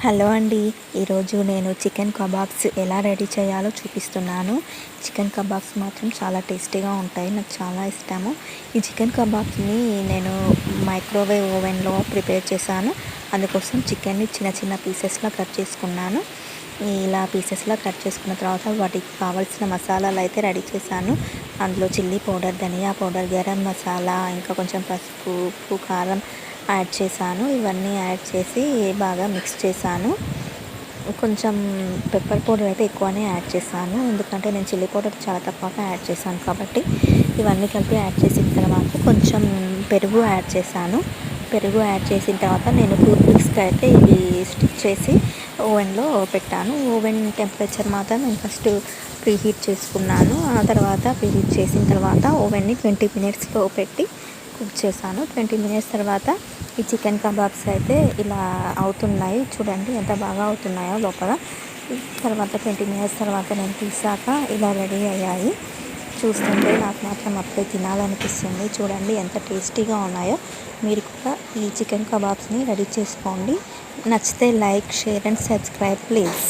Hello అండి. ఈరోజు నేను చికెన్ కబాబ్స్ ఎలా రెడీ చేయాలో చూపిస్తున్నాను. చికెన్ కబాబ్స్ మాత్రం చాలా టేస్టీగా ఉంటాయి, నాకు చాలా ఇష్టము. ఈ చికెన్ కబాబ్స్ని నేను మైక్రోవేవ్ ఓవెన్లో ప్రిపేర్ చేశాను. అందుకోసం చికెన్ని చిన్న చిన్న పీసెస్లో కట్ చేసుకున్నాను. ఇలా పీసెస్లో కట్ చేసుకున్న తర్వాత వాటికి కావాల్సిన మసాలాలు అయితే రెడీ చేశాను. అందులో చిల్లీ పౌడర్, ధనియా పౌడర్, గరం మసాలా, ఇంకా కొంచెం పసుపు, ఉప్పు, కారం యాడ్ చేశాను. ఇవన్నీ యాడ్ చేసి బాగా మిక్స్ చేశాను. కొంచెం పెప్పర్ పౌడర్ అయితే ఎక్కువనే యాడ్ చేశాను, ఎందుకంటే నేను చిల్లీ పౌడర్ చాలా తక్కువగా యాడ్ చేశాను కాబట్టి. ఇవన్నీ కలిపి యాడ్ చేసిన తర్వాత కొంచెం పెరుగు యాడ్ చేశాను. పెరుగు యాడ్ చేసిన తర్వాత నేను టూత్ పిక్స్కి అయితే ఇవి స్టిక్ చేసి ఓవెన్లో పెట్టాను. ఓవెన్ టెంపరేచర్ మాత్రం నేను ఫస్ట్ ప్రీహీట్ చేసుకున్నాను. ఆ తర్వాత ప్రీహీట్ చేసిన తర్వాత ఓవెన్ని 20 మినిట్స్లో పెట్టి కుక్ చేశాను. 20 మినిట్స్ తర్వాత ఈ చికెన్ కబాబ్స్ అయితే ఇలా అవుతున్నాయి. చూడండి ఎంత బాగా అవుతున్నాయో లోపల. తర్వాత 20 మినిట్స్ తర్వాత నేను తీసాక ఇలా రెడీ అయ్యాయి. చూస్తుంటే నాకు మాత్రం అప్పుడే తినాలనిపిస్తుంది. చూడండి ఎంత టేస్టీగా ఉన్నాయో. మీరు కూడా ఈ చికెన్ కబాబ్స్ని రెడీ చేసుకోండి. నచ్చితే like, share and subscribe please.